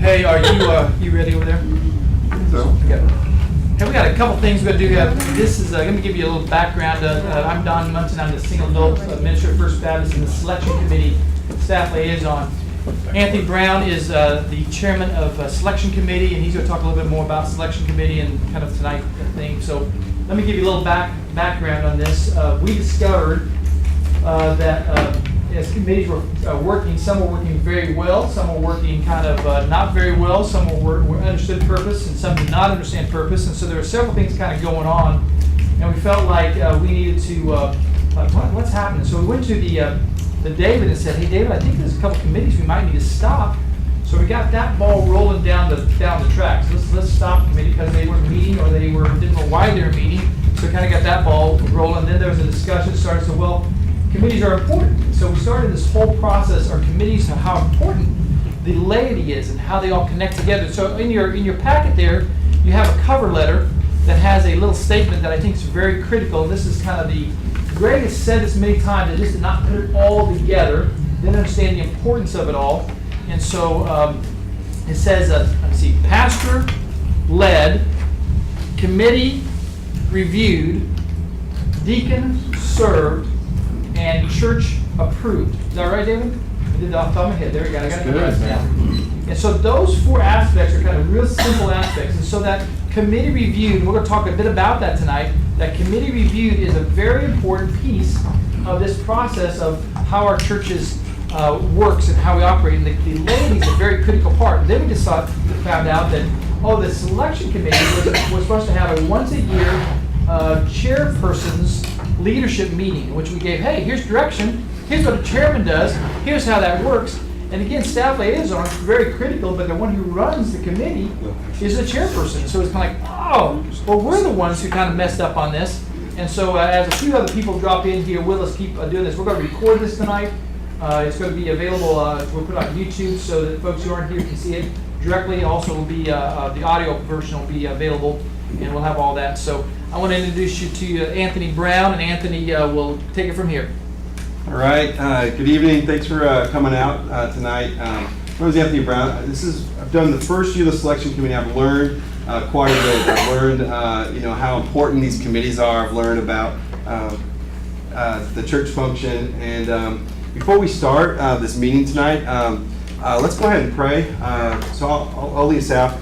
Hey, are you ready over there? So. Okay. Hey, we got a couple things we're going to do. This is let me give you a little background. I'm Don Munson. I'm the single adult minister at First Baptist and the selection committee staff liaison. Anthony Brown is the chairman of selection committee, and he's going to talk a little bit more about selection committee and kind of tonight's thing. So let me give you a little background on this. We discovered that as committees were working, some were working very well, some were working kind of not very well, some were understood purpose, and some did not understand purpose. And so there were several things kind of going on, and we felt like we needed to, what's happening? So we went to the David and said, hey David, I think there's a couple committees we might need to stop. So we got that ball rolling down the tracks. Let's stop committee because they weren't meeting or they didn't know why they were meeting. So we kind of got that ball rolling. Then there was a discussion started. So well, committees are important. So we started this whole process, our committees, and how important the laity is and how they all connect together. So in your packet there, you have a cover letter that has a little statement that I think is very critical. This is kind of the Greg has said this many times, I just did not put it all together, didn't understand the importance of it all. And so it says, let's see, pastor led, committee reviewed, deacon served, and church approved. Is that right, David? I did that off the top of my head. There we go. I got it right now. And so those four aspects are kind of real simple aspects. And so that committee reviewed, we're going to talk a bit about that tonight. That committee reviewed is a very important piece of this process of how our churches works and how we operate. And the laity is a very critical part. And then we just found out that, the selection committee was supposed to have a once a year chairperson's leadership meeting, in which we gave, hey, here's direction, here's what the chairman does, here's how that works. And again, staff liaison is very critical, but the one who runs the committee is the chairperson. So it's kind of like, well, we're the ones who kind of messed up on this. And so as a few other people drop in here, we'll just keep doing this. We're going to record this tonight. It's going to be available, we'll put it on YouTube so that folks who aren't here can see it directly. Also will be, the audio version will be available, and we'll have all that. So I want to introduce you to Anthony Brown, and Anthony will take it from here. All right. Good evening. Thanks for coming out tonight. My name is Anthony Brown. I've done the first year of the selection committee. I've learned quite a bit. I've learned how important these committees are. I've learned about the church function. And before we start this meeting tonight, let's go ahead and pray. So I'll lead us out.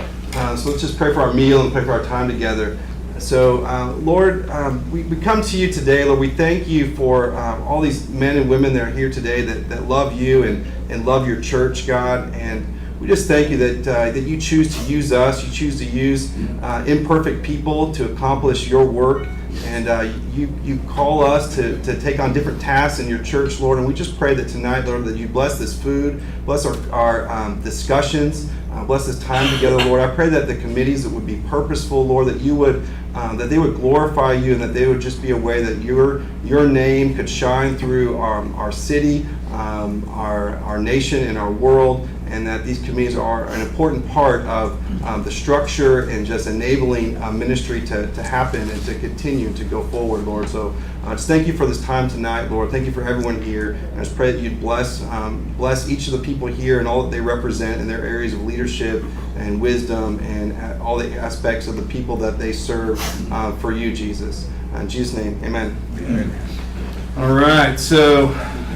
So let's just pray for our meal and pray for our time together. So, Lord, we come to you today. Lord, we thank you for all these men and women that are here today that love you and love your church, God. And we just thank you that you choose to use us. You choose to use imperfect people to accomplish your work. And you call us to take on different tasks in your church, Lord. And we just pray that tonight, Lord, that you bless this food, bless our discussions, bless this time together, Lord. I pray that the committees that would be purposeful, Lord, that you would that they would glorify you, and that they would just be a way that your name could shine through our city, our nation, and our world. And that these committees are an important part of the structure and just enabling ministry to happen and to continue to go forward, Lord. So just thank you for this time tonight, Lord. Thank you for everyone here. And I just pray that you'd bless each of the people here and all that they represent in their areas of leadership and wisdom and all the aspects of the people that they serve for you, Jesus. In Jesus' name, amen. Amen. All right, so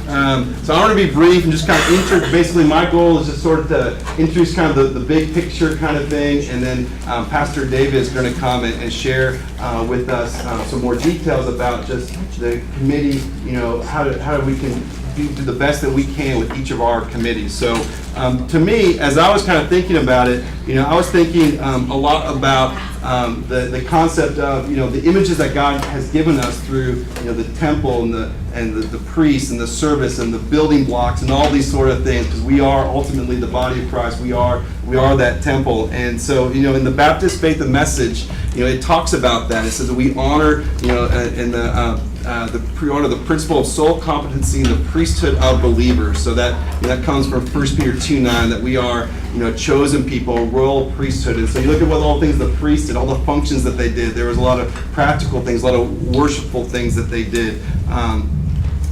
I want to be brief and just kind of basically my goal is just sort of to introduce kind of the big picture kind of thing, and then Pastor David is going to come and share with us some more details about just the committee, how we can do the best that we can with each of our committees. So to me, as I was kind of thinking about it, I was thinking a lot about the concept of the images that God has given us through the temple and the priests and the service and the building blocks and all these sort of things, because we are ultimately the body of Christ. We are that temple. And so in the Baptist Faith and Message, it talks about that. It says that we honor we honor the principle of soul competency and the priesthood of believers. So that comes from 1 Peter 2:9, that we are chosen people, a royal priesthood. And so you look at what all things the priests did, all the functions that they did. There was a lot of practical things, a lot of worshipful things that they did.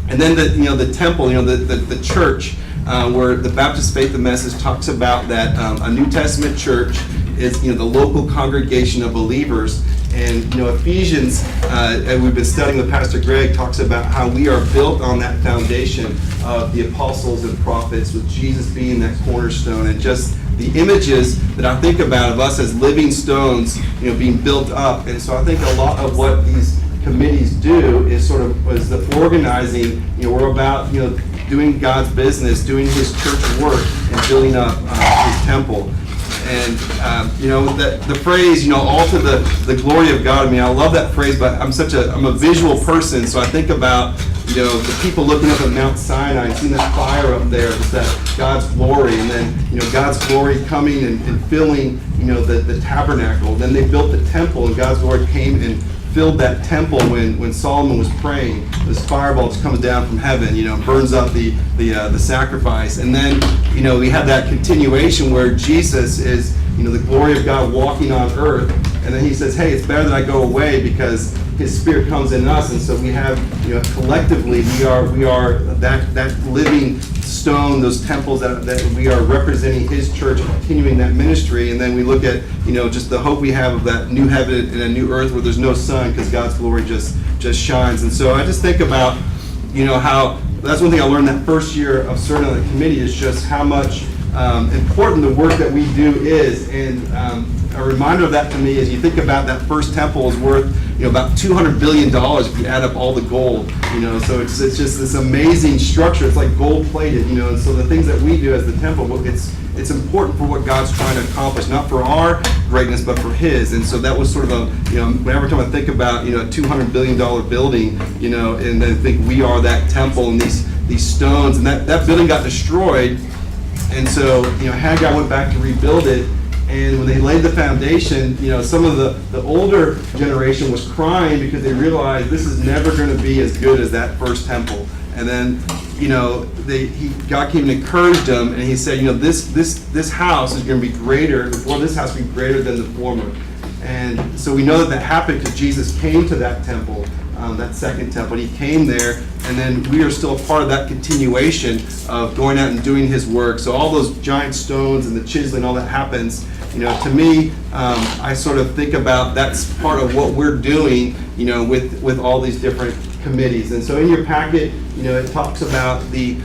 And then the temple, the church. where the Baptist Faith and Message talks about that a New Testament church is the local congregation of believers. And Ephesians, and we've been studying with Pastor Greg, talks about how we are built on that foundation of the apostles and prophets, with Jesus being that cornerstone, and just the images that I think about of us as living stones, being built up. And so I think a lot of what these committees do is sort of the organizing. We're about doing God's business, doing His church work, and building up His temple. And the phrase, all to the glory of God. I mean, I love that phrase, but I'm a visual person, so I think about the people looking up at Mount Sinai and seeing that fire up there, that God's glory, and then God's glory coming and filling the tabernacle. Then they built the temple, and God's glory came and filled that temple when Solomon was praying. This fireball just comes down from heaven, burns up the sacrifice. And then, we have that continuation where Jesus is, the glory of God walking on earth. And then He says, hey, it's better that I go away, because His Spirit comes in us. And so we have, collectively, we are that living stone, those temples that we are representing His church, continuing that ministry. And then we look at, just the hope we have of that new heaven and a new earth where there's no sun, because God's glory just shines. And so I just think about, how that's one thing I learned that first year of serving on the committee, is just how much important the work that we do is. And a reminder of that to me is, you think about that first temple is worth about $200 billion if you add up all the gold. So it's just this amazing structure. It's like gold plated. And so the things that we do as the temple, it's important for what God's trying to accomplish, not for our greatness, but for His. And so that was sort of a, every time I think about, a $200 billion building, and then think we are that temple and these stones, and that building got destroyed. And so, Haggai went back to rebuild it. And when they laid the foundation, some of the older generation was crying because they realized this is never going to be as good as that first temple. And then, God came and encouraged them, and He said, this house is going to be greater. This house will be greater than the former. And so we know that happened because Jesus came to that temple, that second temple. He came there, and then we are still a part of that continuation of going out and doing His work. So all those giant stones and the chiseling, all that happens. To me, I sort of think about that's part of what we're doing, with all these different committees. And so in your packet, it talks about the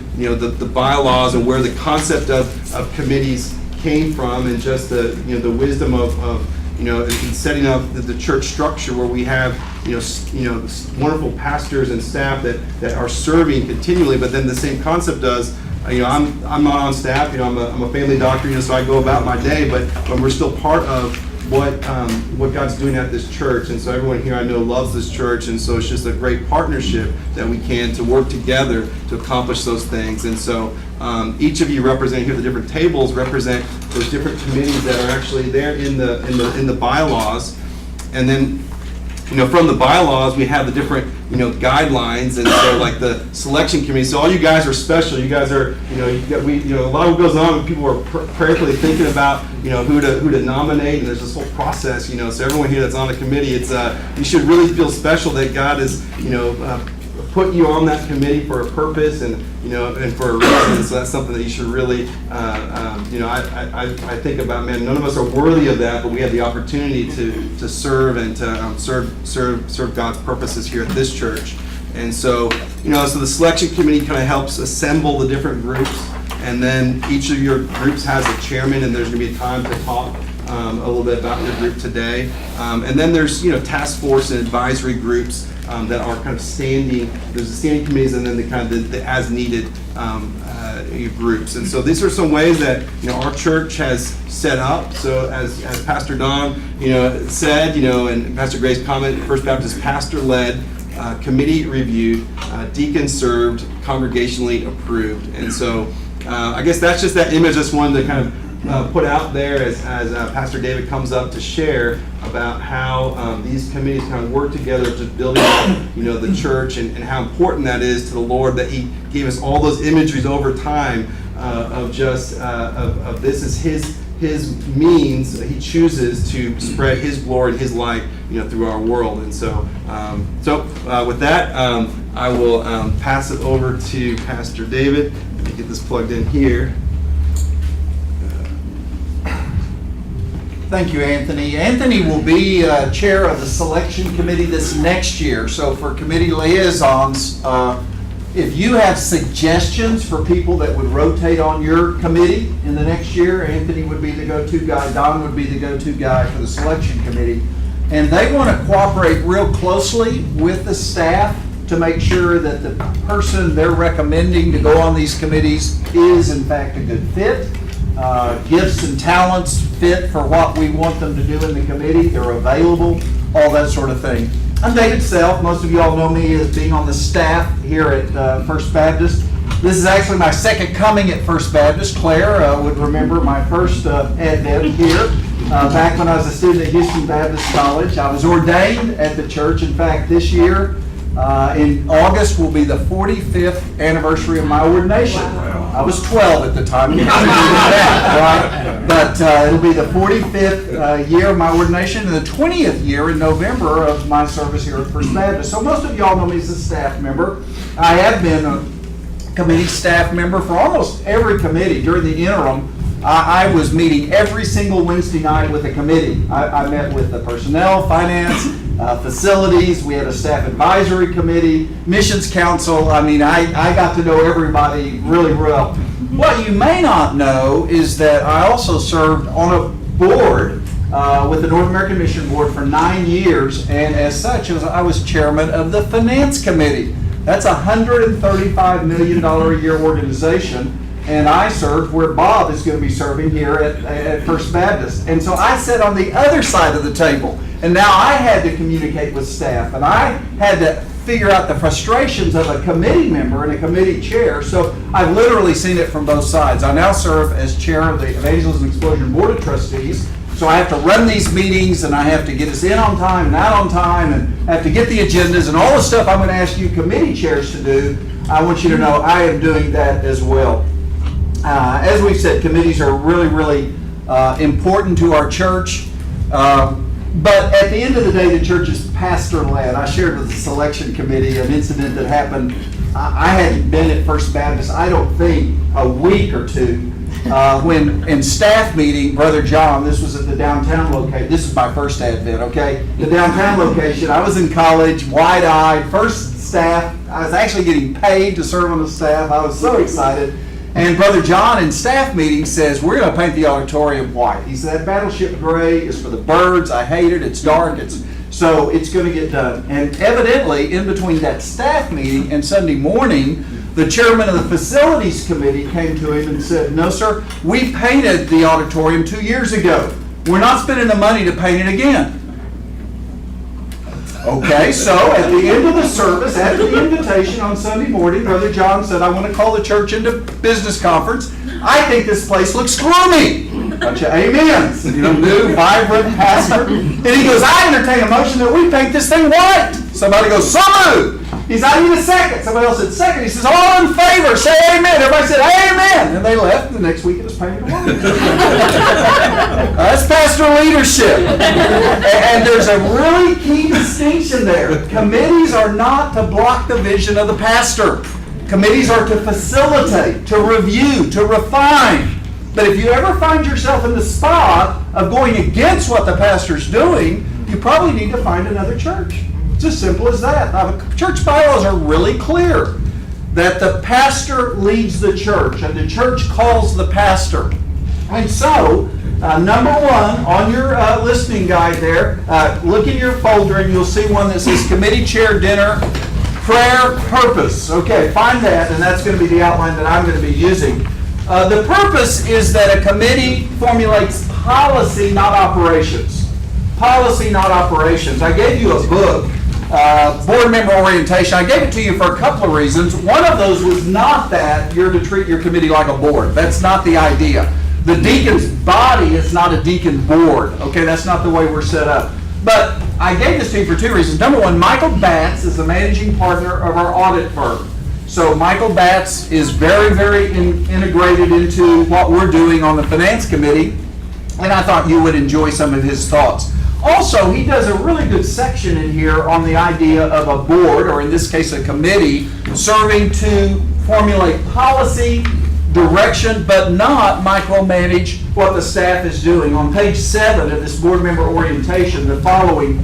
bylaws and where the concept of committees came from, and just the wisdom of in setting up the church structure, where we have wonderful pastors and staff that are serving continually. But then the same concept does. I'm not on staff. I'm a family doctor. So I go about my day, but we're still part of what God's doing at this church. And so everyone here I know loves this church, and so it's just a great partnership that we can to work together to accomplish those things. And so each of you representing here, the different tables represent those different committees that are actually there in the bylaws. And then from the bylaws, we have the different, guidelines, and so like the selection committee. So all you guys are special. You guys are, a lot of what goes on when people are prayerfully thinking about, who to nominate, and there's this whole process, So everyone here that's on the committee, it's you should really feel special that God is, put you on that committee for a purpose and for a reason. So that's something that you should really, I think about, man, none of us are worthy of that, but we have the opportunity to serve and to serve God's purposes here at this church. And so, so the selection committee kind of helps assemble the different groups, and then each of your groups has a chairman, and there's going to be time to talk a little bit about your group today. And then there's, task force and advisory groups that are kind of standing. There's the standing committees, and then the kind of the as needed groups. And so these are some ways that our church has set up. So as Pastor Don said, and Pastor Gray's comment, First Baptist pastor led, committee reviewed, deacon served, congregationally approved. And so I guess that's just that image I just wanted to kind of put out there as Pastor David comes up to share about how these committees kind of work together to building up, the church, and how important that is to the Lord, that He gave us all those imageries over time of just of this is His means. He chooses to spread His glory and His light, through our world. And so, with that, I will pass it over to Pastor David. get this plugged in here. Thank you, Anthony. Anthony will be chair of the selection committee this next year. So for committee liaisons, if you have suggestions for people that would rotate on your committee in the next year, Anthony would be the go-to guy, Don would be the go-to guy for the selection committee. And they want to cooperate real closely with the staff to make sure that the person they're recommending to go on these committees is in fact a good fit. Gifts and talents fit for what we want them to do in the committee, they're available, all that sort of thing. I'm David Self. Most of you all know me as being on the staff here at First Baptist. This is actually my second coming at First Baptist. Claire would remember my first advent here back when I was a student at Houston Baptist College. I was ordained at the church. In fact, this year in August will be the 45th anniversary of my ordination. I was 12 at the time. You can figure that, right? But it'll be the 45th year of my ordination and the 20th year in November of my service here at First Baptist. So most of y'all know me as a staff member. I have been a committee staff member for almost every committee. During the interim, I was meeting every single Wednesday night with a committee. I met with the personnel, finance, facilities. We had a staff advisory committee, missions council. I mean, I got to know everybody really well. What you may not know is that I also served on a board with the North American Mission Board for 9 years, and as such, I was chairman of the finance committee. That's a $135 million a year organization. And I served where Bob is going to be serving here at First Baptist. And so I sat on the other side of the table. And now I had to communicate with staff. And I had to figure out the frustrations of a committee member and a committee chair. So I've literally seen it from both sides. I now serve as chair of the Evangelism Explosion Board of Trustees. So I have to run these meetings, and I have to get us in on time and out on time, and have to get the agendas and all the stuff I'm going to ask you committee chairs to do. I want you to know I am doing that as well. As we've said, committees are really, really important to our church. But at the end of the day, the church is pastor-led. I shared with the selection committee an incident that happened. I hadn't been at First Baptist, I don't think, a week or two, when in staff meeting, Brother John, this was at the downtown location. This is my first advent, okay? The downtown location. I was in college, wide-eyed, first staff. I was actually getting paid to serve on the staff. I was so excited. And Brother John in staff meeting says, we're going to paint the auditorium white. He said, that battleship gray is for the birds. I hate it. It's dark. So it's going to get done. And evidently, in between that staff meeting and Sunday morning, the chairman of the facilities committee came to him and said, no, sir, we painted the auditorium 2 years ago. We're not spending the money to paint it again. Okay, so at the end of the service, after the invitation on Sunday morning, Brother John said, I want to call the church into business conference. I think this place looks gloomy. Bunch of amens. You know, new, vibrant pastor. And he goes, I entertain a motion that we paint this thing white. Somebody goes, so moved. He said, I need a second. Somebody else said second. He says, all in favor, say amen. Everybody said amen. And they left. The next week it was painted white. That's pastor leadership. And there's a really key distinction there. Committees are not to block the vision of the pastor. Committees are to facilitate, to review, to refine. But if you ever find yourself in the spot of going against what the pastor's doing, you probably need to find another church. It's as simple as that. Now, church bylaws are really clear that the pastor leads the church and the church calls the pastor. And so, number one, on your listening guide there, look in your folder and you'll see one that says committee chair dinner, prayer, purpose. Okay, find that, and that's going to be the outline that I'm going to be using. The purpose is that a committee formulates policy, not operations. Policy, not operations. I gave you a book. Board member orientation. I gave it to you for a couple of reasons. One of those was not that you're to treat your committee like a board. That's not the idea. The deacon's body is not a deacon board. Okay, that's not the way we're set up. But I gave this to you for two reasons. Number one, Michael Batts is the managing partner of our audit firm. So Michael Batts is very, very integrated into what we're doing on the finance committee, and I thought you would enjoy some of his thoughts. Also, he does a really good section in here on the idea of a board, or in this case a committee, serving to formulate policy direction, but not micromanage what the staff is doing. On page 7 of this board member orientation, the following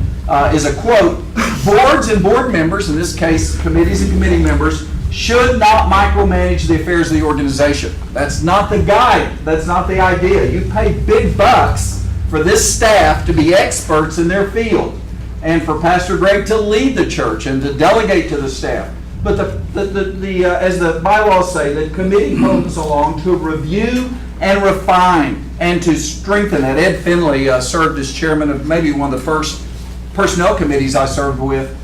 is a quote: boards and board members, in this case committees and committee members, should not micromanage the affairs of the organization. That's not the guide. That's not the idea. You pay big bucks for this staff to be experts in their field, and for Pastor Greg to lead the church and to delegate to the staff. But as the bylaws say, the committee comes along to review and refine and to strengthen that. Ed Finley served as chairman of maybe one of the first personnel committees I served with,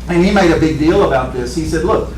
and he made a big deal about this. He said, look,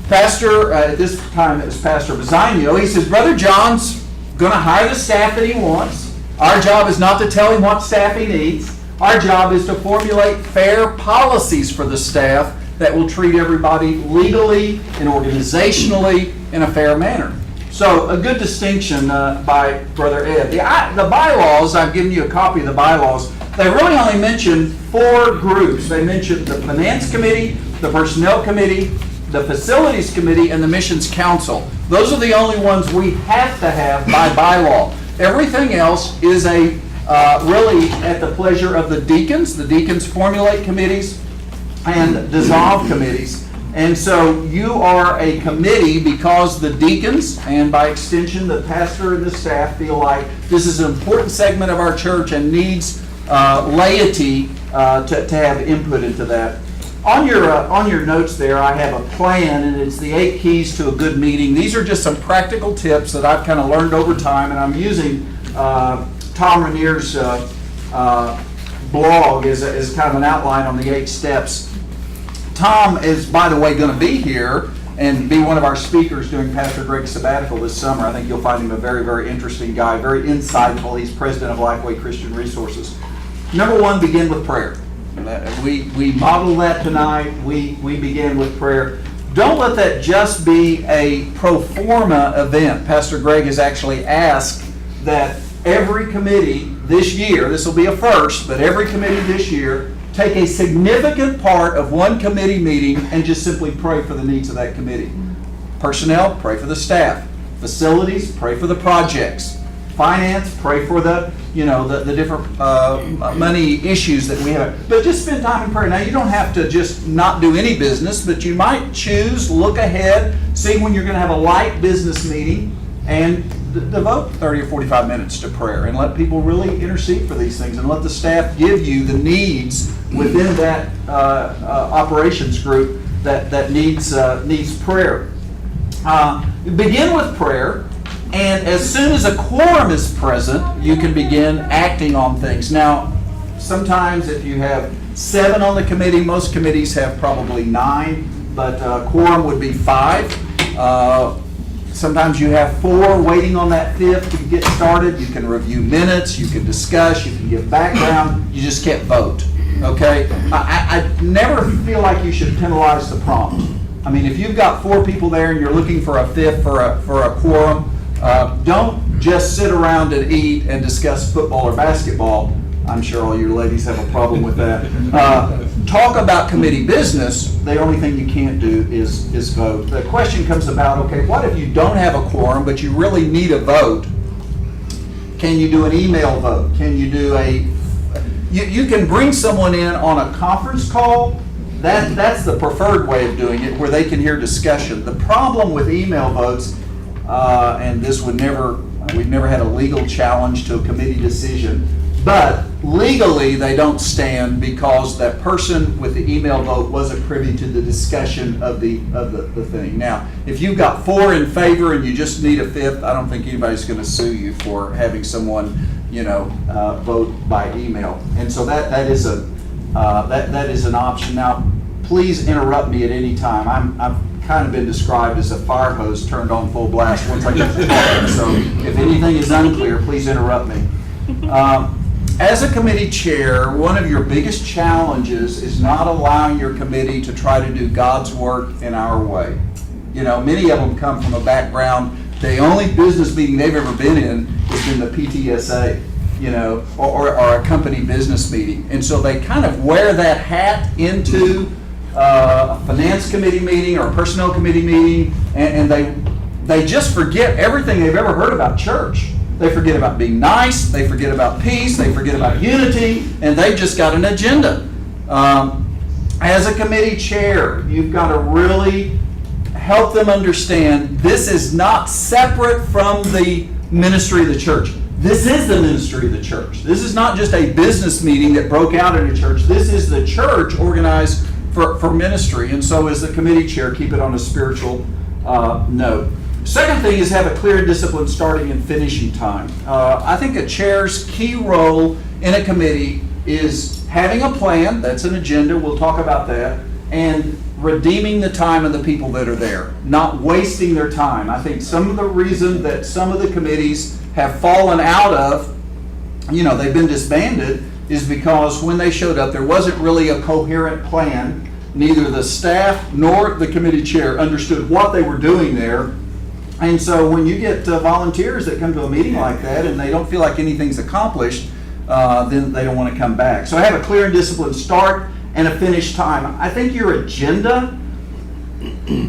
Pastor, at this time it was Pastor Bizzino, he says, Brother John's going to hire the staff that he wants. Our job is not to tell him what staff he needs. Our job is to formulate fair policies for the staff that will treat everybody legally and organizationally in a fair manner. So a good distinction by Brother Ed. The bylaws, I've given you a copy of the bylaws, they really only mention 4 groups. They mention the Finance Committee, the Personnel Committee, the Facilities Committee, and the Missions Council. Those are the only ones we have to have by bylaw. Everything else is really at the pleasure of the deacons. The deacons formulate committees and dissolve committees. And so you are a committee because the deacons, and by extension the pastor and the staff, feel like this is an important segment of our church and needs laity to have input into that. On your notes there, I have a plan, and it's the 8 keys to a good meeting. These are just some practical tips that I've kind of learned over time, and I'm using Tom Rainier's blog as kind of an outline on the 8 steps. Tom is, by the way, going to be here and be one of our speakers during Pastor Greg's sabbatical this summer. I think you'll find him a very, very interesting guy, very insightful. He's president of Lifeway Christian Resources. Number 1, begin with prayer. We model that tonight. We begin with prayer. Don't let that just be a pro forma event. Pastor Greg has actually asked that every committee this year, this will be a first, but every committee this year, take a significant part of one committee meeting and just simply pray for the needs of that committee. Personnel, pray for the staff. Facilities, pray for the projects. Finance, pray for the different money issues that we have. But just spend time in prayer. Now, you don't have to just not do any business, but you might choose, look ahead, see when you're going to have a light business meeting, and devote 30 or 45 minutes to prayer and let people really intercede for these things and let the staff give you the needs within that operations group that needs prayer. Begin with prayer, and as soon as a quorum is present, you can begin acting on things. Now, sometimes if you have 7 on the committee, most committees have probably 9, but quorum would be 5. Sometimes you have 4 waiting on that 5th to get started. You can review minutes, you can discuss, you can give background, you just can't vote, okay? I never feel like you should penalize the prompt. I mean, if you've got 4 people there and you're looking for a 5th for a quorum, don't just sit around and eat and discuss football or basketball. I'm sure all you ladies have a problem with that. Talk about committee business. The only thing you can't do is vote. The question comes about, okay, what if you don't have a quorum, but you really need a vote? Can you do an email vote? Can you do you can bring someone in on a conference call. That's the preferred way of doing it, where they can hear discussion. The problem with email votes, and we've never had a legal challenge to a committee decision, but legally they don't stand because that person with the email vote wasn't privy to the discussion of the thing. Now, if you've got 4 in favor and you just need a 5th, I don't think anybody's going to sue you for having someone, vote by email. And so that is an option. Now, please interrupt me at any time. I've kind of been described as a fire hose turned on full blast once I get to talking. So if anything is unclear, please interrupt me. As a committee chair, one of your biggest challenges is not allowing your committee to try to do God's work in our way. Many of them come from a background, the only business meeting they've ever been in has been the PTSA, or a company business meeting. And so they kind of wear that hat into a finance committee meeting or a personnel committee meeting, and they just forget everything they've ever heard about church. They forget about being nice, they forget about peace, they forget about unity, and they've just got an agenda. As a committee chair, you've got to really help them understand this is not separate from the ministry of the church. This is the ministry of the church. This is not just a business meeting that broke out in a church. This is the church organized for ministry. And so as the committee chair, keep it on a spiritual note. Second thing is have a clear discipline starting and finishing time. I think a chair's key role in a committee is having a plan, that's an agenda, we'll talk about that, and redeeming the time of the people that are there, not wasting their time. I think some of the reason that some of the committees have fallen out of, they've been disbanded, is because when they showed up, there wasn't really a coherent plan. Neither the staff nor the committee chair understood what they were doing there. And so when you get volunteers that come to a meeting like that and they don't feel like anything's accomplished, then they don't want to come back. So have a clear and disciplined start and a finish time. I think your agenda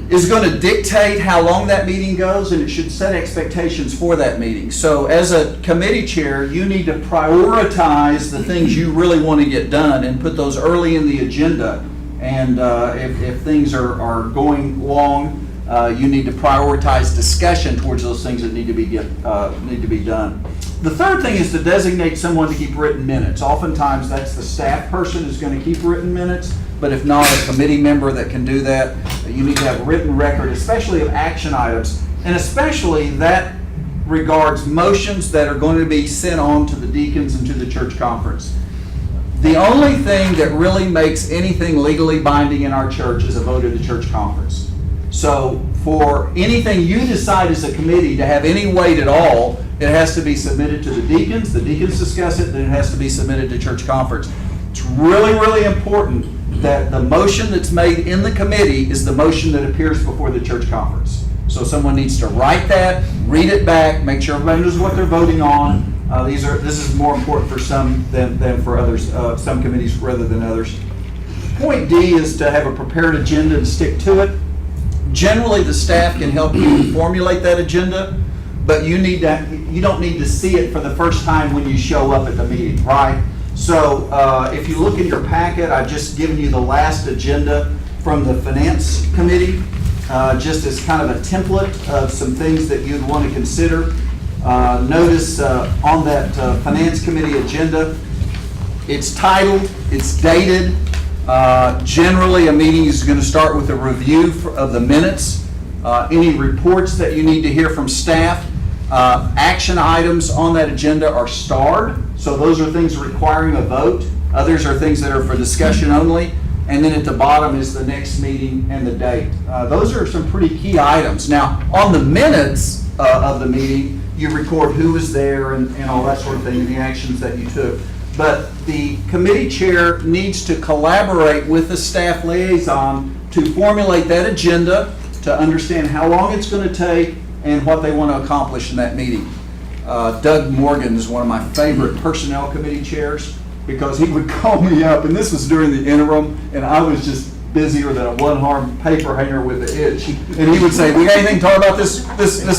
is going to dictate how long that meeting goes, and it should set expectations for that meeting. So as a committee chair, you need to prioritize the things you really want to get done and put those early in the agenda. And if things are going long, you need to prioritize discussion towards those things that need to be done. The third thing is to designate someone to keep written minutes. Oftentimes that's the staff person who's going to keep written minutes, but if not, a committee member that can do that. You need to have a written record, especially of action items, and especially that regards motions that are going to be sent on to the deacons and to the church conference. The only thing that really makes anything legally binding in our church is a vote of the church conference. So for anything you decide as a committee to have any weight at all, it has to be submitted to the deacons discuss it, then it has to be submitted to church conference. It's really, really important that the motion that's made in the committee is the motion that appears before the church conference. So someone needs to write that, read it back, make sure everybody knows what they're voting on. This is more important for some than for others, some committees rather than others. Point D is to have a prepared agenda and stick to it. Generally, the staff can help you formulate that agenda, but you don't need to see it for the first time when you show up at the meeting, right? So if you look in your packet, I've just given you the last agenda from the Finance Committee, just as kind of a template of some things that you'd want to consider. Notice on that Finance Committee agenda, it's titled, it's dated. Generally, a meeting is going to start with a review of the minutes, any reports that you need to hear from staff. Action items on that agenda are starred, so those are things requiring a vote. Others are things that are for discussion only. And then at the bottom is the next meeting and the date. Those are some pretty key items. Now, on the minutes of the meeting, you record who was there and all that sort of thing, and the actions that you took. But the committee chair needs to collaborate with the staff liaison to formulate that agenda, to understand how long it's going to take and what they want to accomplish in that meeting. Doug Morgan is one of my favorite personnel committee chairs, because he would call me up, and this was during the interim, and I was just busier than a one-armed paper hanger with an itch. And he would say, "We got anything to talk about this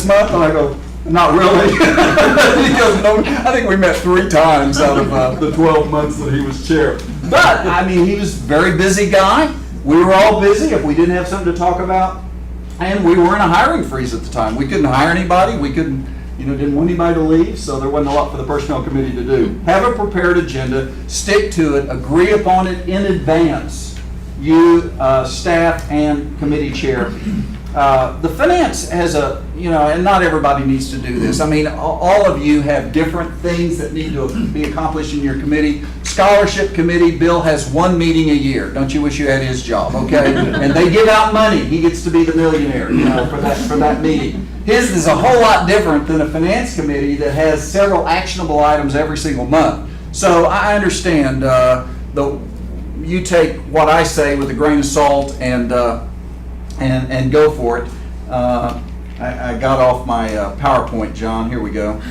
month?" And I go, "Not really." He goes, "No." I think we met 3 times out of the 12 months that he was chair. But I mean, he was a very busy guy. We were all busy if we didn't have something to talk about, and we were in a hiring freeze at the time. We couldn't hire anybody. We couldn't. Didn't want anybody to leave, so there wasn't a lot for the personnel committee to do. Have a prepared agenda, stick to it, agree upon it in advance, you, staff, and committee chair. The finance has and not everybody needs to do this. I mean, all of you have different things that need to be accomplished in your committee. Scholarship committee, Bill has 1 meeting a year. Don't you wish you had his job, okay? And they give out money. He gets to be the millionaire, for that meeting. His is a whole lot different than a finance committee that has several actionable items every single month. So I understand you take what I say with a grain of salt and go for it. I got off my PowerPoint, John. Here we go.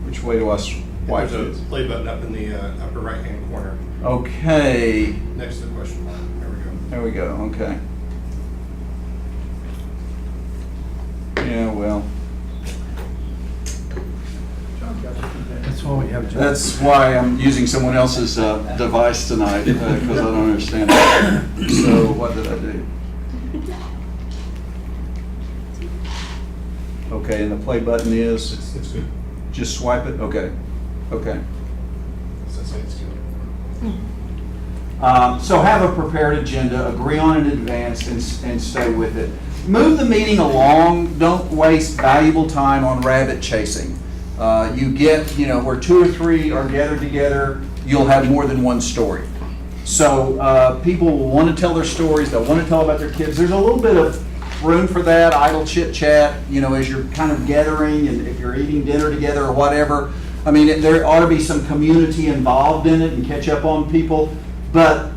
Which way do I swipe? There's a play button up in the upper right-hand corner. Okay. Next to the question mark. There we go. There we go, okay. Yeah, well, That's why we have John. that's why I'm using someone else's device tonight, because I don't understand it. So what did I do? Okay, and the play button is, It's good. just swipe it? Okay, okay. So have a prepared agenda, agree on it in advance, and stay with it. Move the meeting along, don't waste valuable time on rabbit chasing. You get, where 2 or 3 are gathered together, you'll have more than one story. So people will want to tell their stories, they'll want to tell about their kids. There's a little bit of room for that, idle chit chat, as you're kind of gathering, and if you're eating dinner together or whatever. I mean, there ought to be some community involved in it and catch up on people. But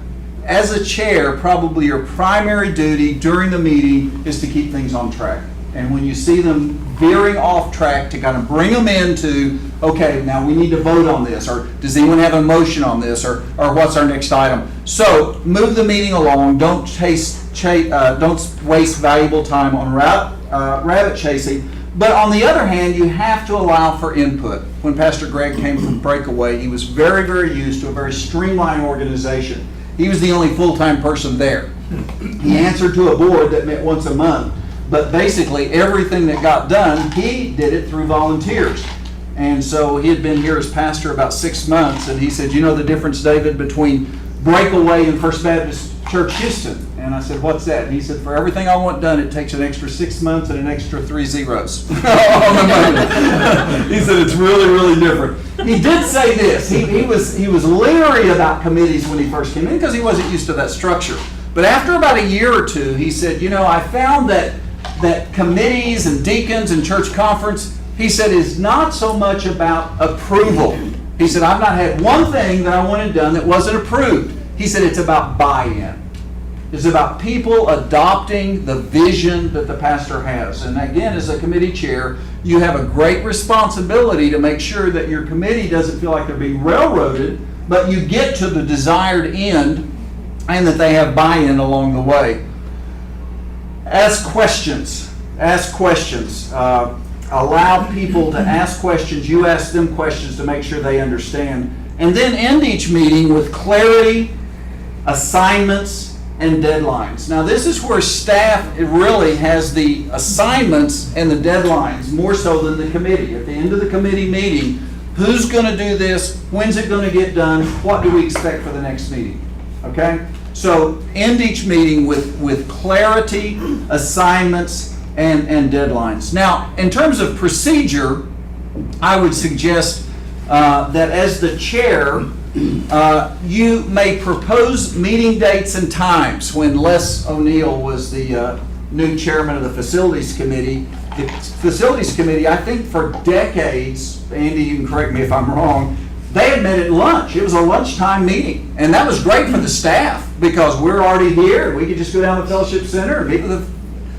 as a chair, probably your primary duty during the meeting is to keep things on track. And when you see them veering off track, to kind of bring them into, okay, now we need to vote on this, or does anyone have a motion on this, or what's our next item? So move the meeting along. Don't waste valuable time on rabbit chasing. But on the other hand, you have to allow for input. When Pastor Greg came from Breakaway, he was very, very used to a very streamlined organization. He was the only full-time person there. He answered to a board that met once a month. But basically, everything that got done, he did it through volunteers. And so he had been here as pastor about 6 months, and he said, the difference, David, between Breakaway and First Baptist Church Houston? And I said, what's that? And he said, for everything I want done, it takes an extra 6 months and an extra 3 zeros on the money. He said, it's really, really different. He did say this. He was leery about committees when he first came in because he wasn't used to that structure. But after about a year or two, he said, I found that committees and deacons and church conference, he said, is not so much about approval. He said, I've not had one thing that I wanted done that wasn't approved. He said, it's about buy-in. It's about people adopting the vision that the pastor has. And again, as a committee chair, you have a great responsibility to make sure that your committee doesn't feel like they're being railroaded, but you get to the desired end and that they have buy-in along the way. Ask questions. Ask questions. Allow people to ask questions. You ask them questions to make sure they understand. And then end each meeting with clarity, assignments, and deadlines. Now this is where staff really has the assignments and the deadlines more so than the committee. At the end of the committee meeting, who's going to do this? When's it going to get done? What do we expect for the next meeting? Okay? So end each meeting with clarity, assignments, and deadlines. Now, in terms of procedure, I would suggest that as the chair, you may propose meeting dates and times. When Les O'Neill was the new chairman of the Facilities Committee, I think for decades, Andy, you can correct me if I'm wrong, they had met at lunch. It was a lunchtime meeting. And that was great for the staff because we're already here. We could just go down to the Fellowship Center and meet with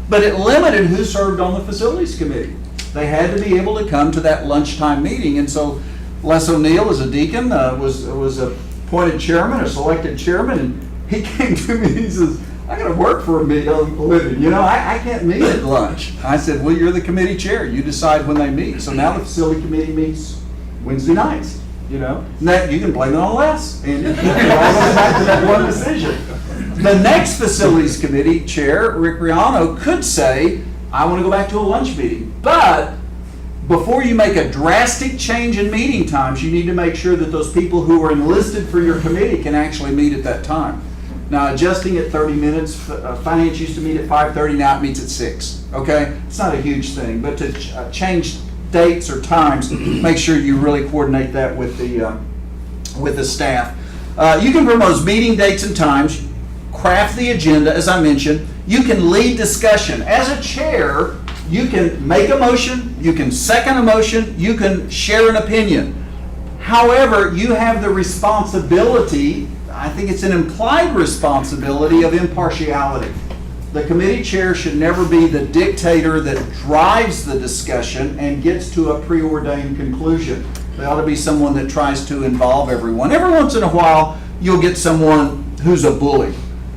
but it limited who served on the Facilities Committee. They had to be able to come to that lunchtime meeting. And so Les O'Neill, as a deacon, was appointed chairman, a selected chairman, and he came to me and he says, I got to work for a living. I can't meet at lunch. I said, well, you're the committee chair. You decide when they meet. So now the Facility Committee meets Wednesday nights. And that you can blame it on Les. And it all goes back to that one decision. The next Facilities Committee chair, Rick Riano, could say, I want to go back to a lunch meeting. But before you make a drastic change in meeting times, you need to make sure that those people who are enlisted for your committee can actually meet at that time. Now, adjusting at 30 minutes, finance used to meet at 5:30, now it meets at 6. Okay? It's not a huge thing, but to change dates or times, make sure you really coordinate that with the staff. You can propose meeting dates and times, craft the agenda, as I mentioned. You can lead discussion. As a chair, you can make a motion, you can second a motion, you can share an opinion. However, you have the responsibility, I think it's an implied responsibility, of impartiality. The committee chair should never be the dictator that drives the discussion and gets to a preordained conclusion. They ought to be someone that tries to involve everyone. Every once in a while, you'll get someone who's a bully.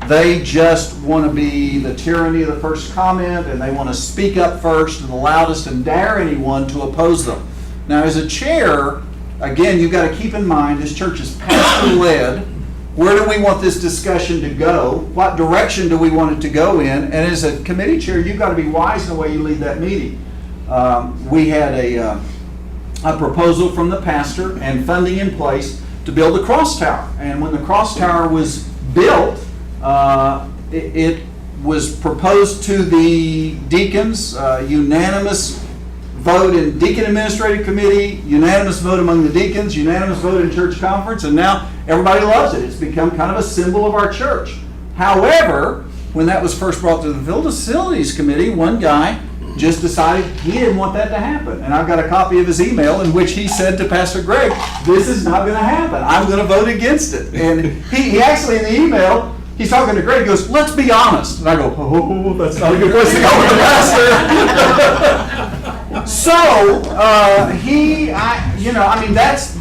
They just want to be the tyranny of the first comment, and they want to speak up first and the loudest and dare anyone to oppose them. Now, as a chair, again, you've got to keep in mind this church is pastor-led. Where do we want this discussion to go? What direction do we want it to go in? And as a committee chair, you've got to be wise in the way you lead that meeting. We had a proposal from the pastor and funding in place to build a cross tower. And when the cross tower was built, it was proposed to the deacons, unanimous vote in Deacon Administrative Committee, unanimous vote among the deacons, unanimous vote in church conference, and now everybody loves it. It's become kind of a symbol of our church. However, when that was first brought to the Facilities Committee, one guy just decided he didn't want that to happen. And I've got a copy of his email in which he said to Pastor Greg, this is not going to happen. I'm going to vote against it. And he actually in the email, he's talking to Greg, he goes, let's be honest. And I go, oh, that's not a good place to go with the pastor. So,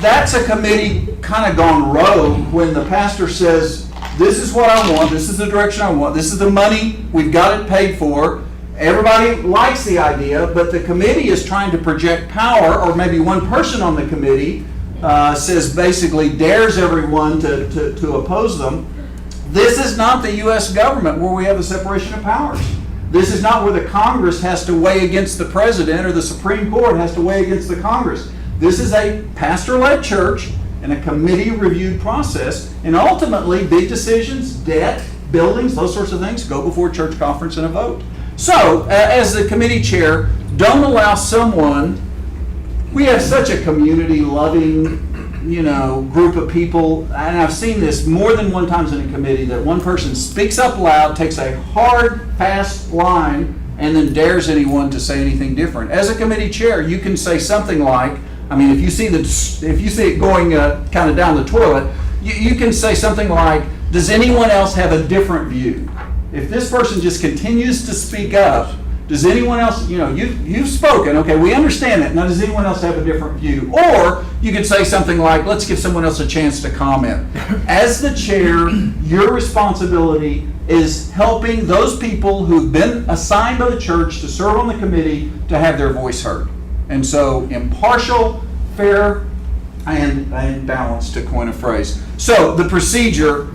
that's a committee kind of gone rogue when the pastor says, this is what I want, this is the direction I want, this is the money, we've got it paid for. Everybody likes the idea, but the committee is trying to project power, or maybe one person on the committee says basically dares everyone to oppose them. This is not the U.S. government where we have a separation of powers. This is not where the Congress has to weigh against the president or the Supreme Court has to weigh against the Congress. This is a pastor-led church and a committee-reviewed process, and ultimately big decisions, debt, buildings, those sorts of things go before church conference and a vote. So, as the committee chair, don't allow someone, we have such a community-loving, group of people, and I've seen this more than one time in a committee, that one person speaks up loud, takes a hard, fast line, and then dares anyone to say anything different. As a committee chair, you can say something like, if you see it going kind of down the toilet, you can say something like, does anyone else have a different view? If this person just continues to speak up, does anyone else, you've spoken, okay, we understand that. Now, does anyone else have a different view? Or you could say something like, let's give someone else a chance to comment. As the chair, your responsibility is helping those people who've been assigned by the church to serve on the committee to have their voice heard. And so, impartial, fair, and balanced, to coin a phrase. So, the procedure,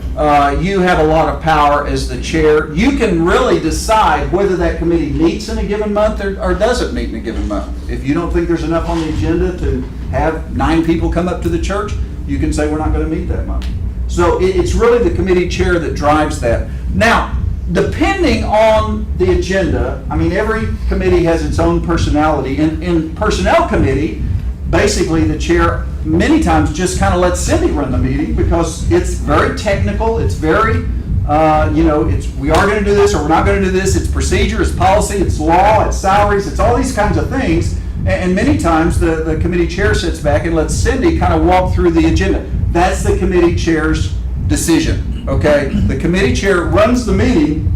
you have a lot of power as the chair. You can really decide whether that committee meets in a given month or doesn't meet in a given month. If you don't think there's enough on the agenda to have 9 people come up to the church, you can say we're not going to meet that month. So it's really the committee chair that drives that. Now, depending on the agenda, every committee has its own personality. In Personnel Committee, basically the chair many times just kind of lets Cindy run the meeting because it's very technical, it's very, we are going to do this or we're not going to do this, it's procedure, it's policy, it's law, it's salaries, it's all these kinds of things. And many times the committee chair sits back and lets Cindy kind of walk through the agenda. That's the committee chair's decision, okay? The committee chair runs the meeting.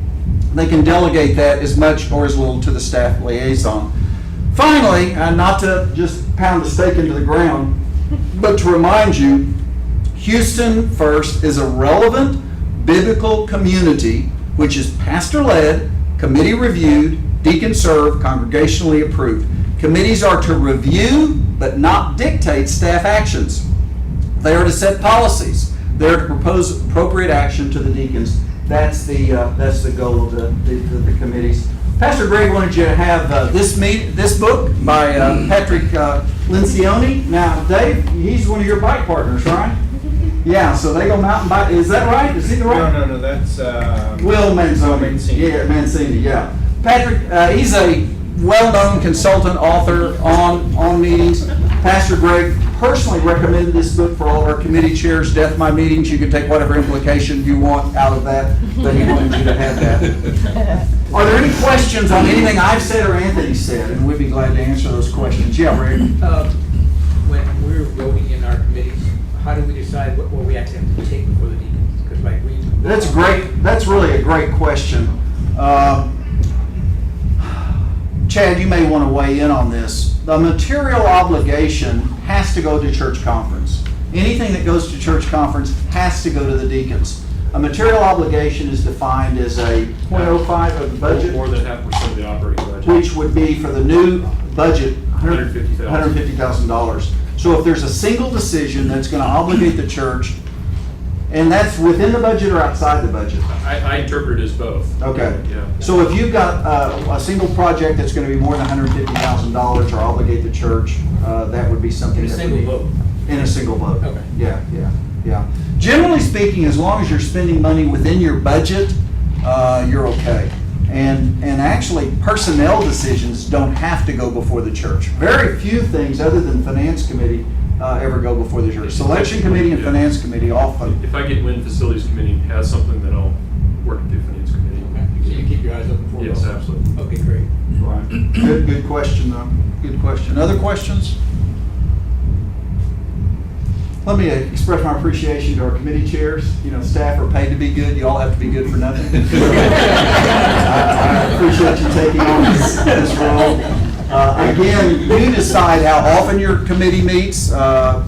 They can delegate that as much or as little to the staff liaison. Finally, not to just pound a stake into the ground, but to remind you, Houston First is a relevant biblical community which is pastor-led, committee-reviewed, deacon-served, congregationally approved. Committees are to review but not dictate staff actions. They are to set policies. They are to propose appropriate action to the deacons. That's the goal of the committees. Pastor Greg wanted you to have this book by Patrick Lencioni. Now, Dave, he's one of your bike partners, right? Yeah, so they go mountain bike. Is that right? Is he the right? No, that's Will Manzoni. Yeah, Mancini, yeah. Patrick, he's a well-known consultant, author on meetings. Pastor Greg personally recommended this book for all of our committee chairs, Death My Meetings. You can take whatever implication you want out of that, but he wanted you to have that. Are there any questions on anything I've said or Anthony said? And we'd be glad to answer those questions. Yeah, Rick? When we're voting in our committees, how do we decide what we actually have to take before the deacons? Because That's really a great question. Chad, you may want to weigh in on this. The material obligation has to go to church conference. Anything that goes to church conference has to go to the deacons. A material obligation is defined as a 0.05 of the budget, More than 0.5% of the operating budget. which would be for the new budget, $150,000. $150,000. So if there's a single decision that's going to obligate the church, and that's within the budget or outside the budget? I interpret it as both. Okay. Yeah. So if you've got a single project that's going to be more than $150,000 or obligate the church, that would be something In a that would single be. vote. In a single vote. Okay. Yeah. Generally speaking, as long as you're spending money within your budget, you're okay. And actually, personnel decisions don't have to go before the church. Very few things other than finance committee ever go before the church. Selection committee and Yeah. finance committee often. If I get wind facilities committee has something, then I'll work with the finance committee. Okay. So you keep your eyes open for it? Yes, also? absolutely. Okay, great. Right. Good question though. Good question. Other questions? Let me express my appreciation to our committee chairs. You know, staff are paid to be good. You all have to be good for nothing. I appreciate you taking on this role. Again, you decide how often your committee meets.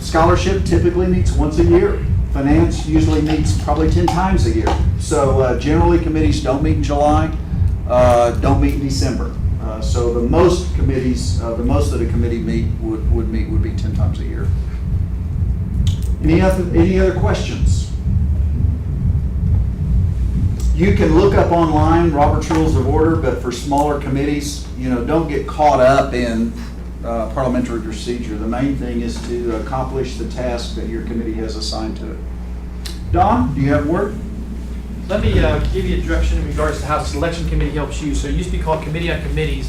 Scholarship typically meets once a year. Finance usually meets probably 10 times a year. So generally, committees don't meet in July, don't meet in December. So the most committees, the most that a committee would be 10 times a year. Any other questions? You can look up online Robert's Rules of Order, but for smaller committees, don't get caught up in parliamentary procedure. The main thing is to accomplish the task that your committee has assigned to it. Don, do you have a word? Let me give you a direction in regards to how selection committee helps you. So it used to be called Committee on Committees,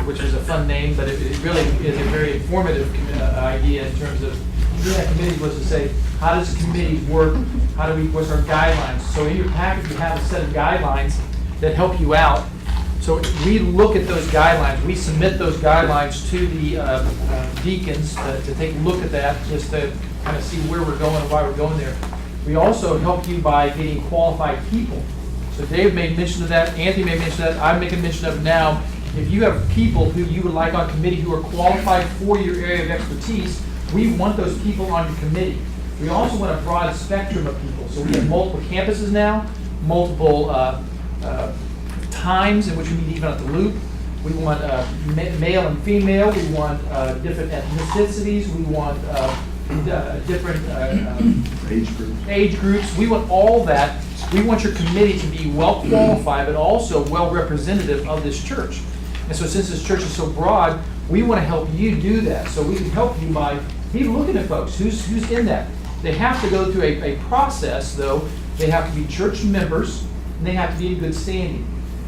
which is a fun name, but it really is a very informative idea in terms of Committee on Committees was to say, how does committee work? What's our guidelines? So in your package, you have a set of guidelines that help you out. So we look at those guidelines. We submit those guidelines to the deacons to take a look at that, just to kind of see where we're going and why we're going there. We also help you by getting qualified people. So Dave made mention of that, Anthony made mention of that, I'm making mention of it now. If you have people who you would like on committee who are qualified for your area of expertise, we want those people on your committee. We also want a broad spectrum of people. So we have multiple campuses now, multiple times in which we meet even at the loop. We want male and female. We want different ethnicities. We want different age groups. We want all that. We want your committee to be well qualified, but also well representative of this church. And so since this church is so broad, we want to help you do that. So we can help you by looking at folks. Who's in that? They have to go through a process, though. They have to be church members, and they have to be in good standing.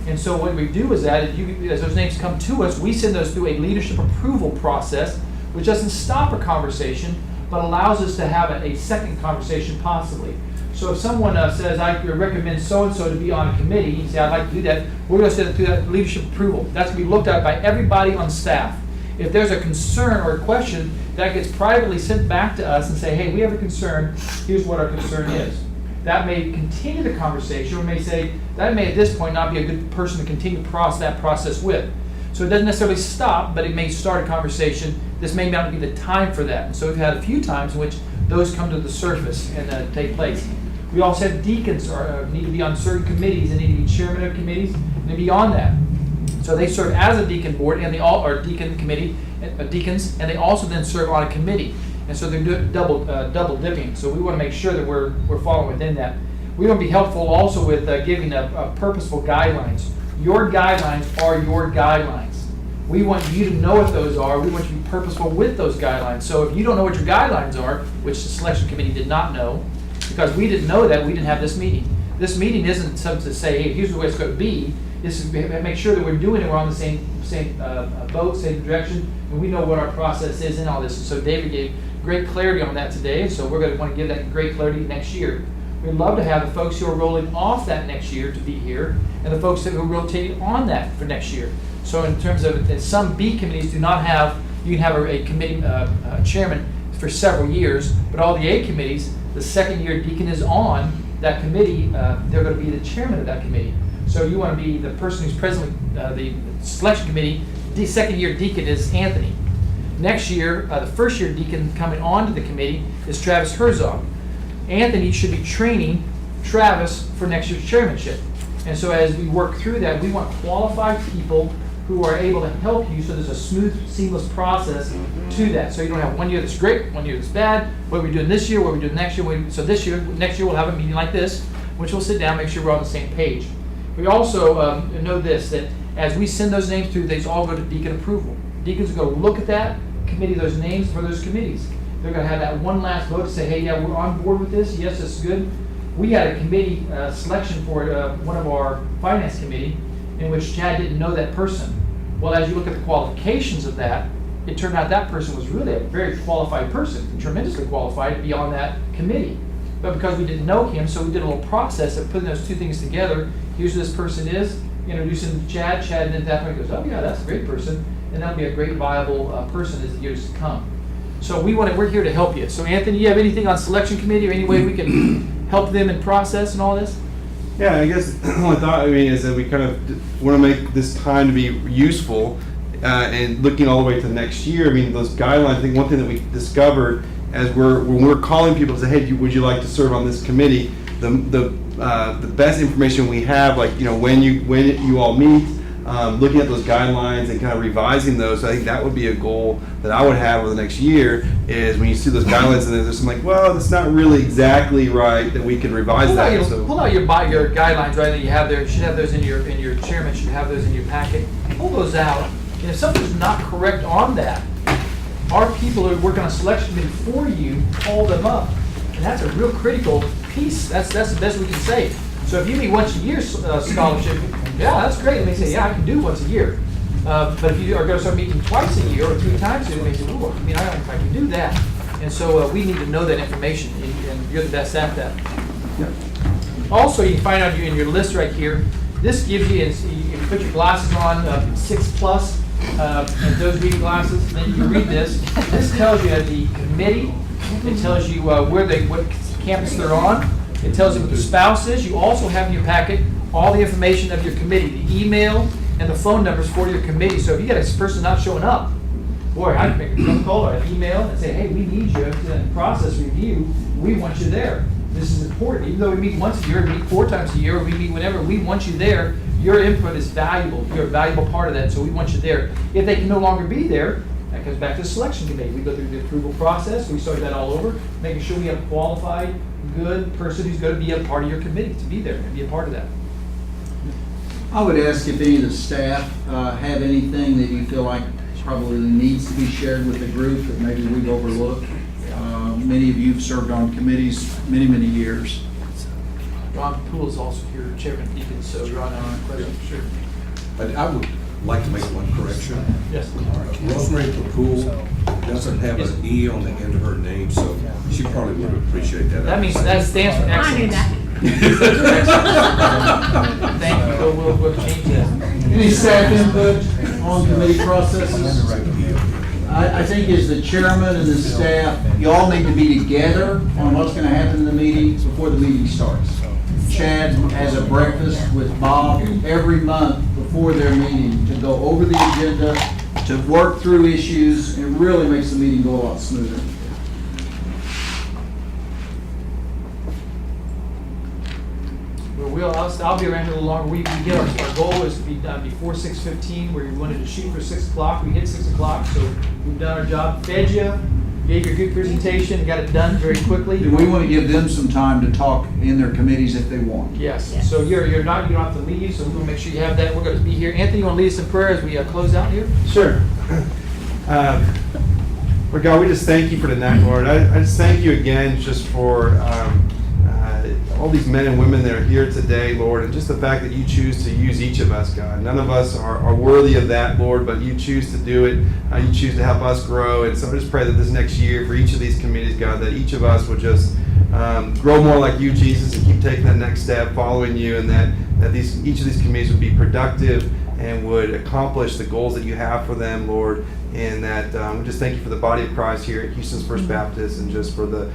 And so what we do is that as those names come to us, we send those through a leadership approval process, which doesn't stop a conversation, but allows us to have a second conversation possibly. So if someone says, I recommend so-and-so to be on a committee, you say, I'd like to do that, we're going to send it through that leadership approval. That's going to be looked at by everybody on staff. If there's a concern or a question, that gets privately sent back to us and say, hey, we have a concern, here's what our concern is. That may continue the conversation, or may say, that may at this point not be a good person to continue that process with. So it doesn't necessarily stop, but it may start a conversation. This may not be the time for that. And so we've had a few times in which those come to the surface and take place. We also have deacons need to be on certain committees and need to be chairman of committees and beyond that. So they serve as a deacon board and they all are deacon committee deacons, and they also then serve on a committee. And so they're double dipping. So we want to make sure that we're following within that. We want to be helpful also with giving a purposeful guidelines. Your guidelines are your guidelines. We want you to know what those are. We want you to be purposeful with those guidelines. So if you don't know what your guidelines are, which the selection committee did not know, because we didn't know that, we didn't have this meeting. This meeting isn't something to say, hey, here's the way it's going to be. This is make sure that we're doing it, we're on the same boat, same direction, and we know what our process is in all this. So David gave great clarity on that today, so we're going to want to give that great clarity next year. We'd love to have the folks who are rolling off that next year to be here, and the folks who are rotating on that for next year. So in terms of, some B committees do not have, you can have a committee chairman for several years, but all the A committees, the second year deacon is on that committee, they're going to be the chairman of that committee. So you want to be the person who's presently the selection committee, the second year deacon is Anthony. Next year, the first year deacon coming onto the committee is Travis Herzog. Anthony should be training Travis for next year's chairmanship. And so as we work through that, we want qualified people who are able to help you, so there's a smooth, seamless process to that. So you don't have 1 year that's great, 1 year that's bad, what are we doing this year, what are we doing next year. So next year we'll have a meeting like this, which we'll sit down, make sure we're on the same page. We also know this, that as we send those names through, these all go to deacon approval. Deacons are going to look at that, committee those names for those committees. They're going to have that one last vote to say, hey, yeah, we're on board with this, yes, this is good. We had a committee selection for one of our finance committee in which Chad didn't know that person. Well, as you look at the qualifications of that, it turned out that person was really a very qualified person, tremendously qualified to be on that committee. But because we didn't know him, so we did a little process of putting those two things together. Here's who this person is, introduce him to Chad. Chad then at that point goes, oh yeah, that's a great person, and that'll be a great viable person as the years to come. So we're here to help you. So Anthony, you have anything on selection committee or any way we can help them in process and all this? Yeah, I guess the only thought, is that we kind of want to make this time to be useful and looking all the way to next year. Those guidelines, I think one thing that we discovered when we're calling people to say, hey, would you like to serve on this committee, the best information we have, like, when you all meet, looking at those guidelines and kind of revising those. So I think that would be a goal that I would have over the next year, is when you see those guidelines and there's some like, well, that's not really exactly right, that we can revise Pull that. out your guidelines, right, that you have there. You should have those in your chairman should have those in your packet. Pull those out, and if something's not correct on that, our people who are working on selection committee for you, call them up. And that's a real critical piece. That's the best we can say. So if you meet once a year scholarship, yeah, that's great. They may say, yeah, I can do once a year. But if you are going to start meeting twice a year or 3 times a year, they may say, oh, I don't know if I can do that. And so we need to know that information, and you're the best at that. Also, you can find out in your list right here, this gives you, you can put your glasses on, 6+, and those reading glasses, then you can read this. This tells you the committee, it tells you what campus they're on, it tells you what the spouse is. You also have in your packet all the information of your committee, the email and the phone numbers for your committee. So if you got a person not showing up, boy, I can make a phone call or an email and say, hey, we need you to process review. We want you there. This is important. Even though we meet once a year, we meet 4 times a year, or we meet whenever, we want you there. Your input is valuable. You're a valuable part of that, so we want you there. If they can no longer be there, that comes back to the selection committee. We go through the approval process. We start that all over, making sure we have a qualified, good person who's going to be a part of your committee to be there and be a part of that. I would ask if any of the staff have anything that you feel like probably needs to be shared with the group that maybe we've overlooked. Many of you have served on committees many years. Ron Poole is also here, Chairman Deacon, so Ron, question? Sure. I would like to make one correction. Yes. Rosemary Poole doesn't have an E on the end of her name, so she probably would appreciate that. That means that stands for I knew excellence. that. Thank you, so we'll change that. Any staff input on committee processes? I think as the chairman and the staff, you all need to be together on what's going to happen in the meeting before the meeting starts. Chad has a breakfast with Bob every month before their meeting to go over the agenda, to work through issues. It really makes the meeting go a lot smoother. I'll be around here a little longer. We get our goal is to be done before 6:15, where we wanted to shoot for 6 o'clock. We hit 6 o'clock, so we've done our job. Fed you, gave you a good presentation, got it done very quickly. And we want to give them some time to talk in their committees if they want. Yes. Yes. So you don't have to leave, so we'll make sure you have that. We're going to be here. Anthony, you want to lead us in prayer as we close out here? Sure. Lord God, we just thank you for tonight, Lord. I just thank you again just for all these men and women that are here today, Lord, and just the fact that you choose to use each of us, God. None of us are worthy of that, Lord, but you choose to do it. You choose to help us grow. And so I just pray that this next year for each of these committees, God, that each of us would just grow more like you, Jesus, and keep taking that next step, following you, and that each of these committees would be productive and would accomplish the goals that you have for them, Lord. And that we just thank you for the body of Christ here at Houston's First Baptist, and just for the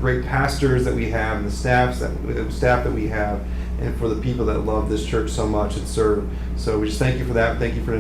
great pastors that we have, and the staff that we have, and for the people that love this church so much and serve. So we just thank you for that. Thank you for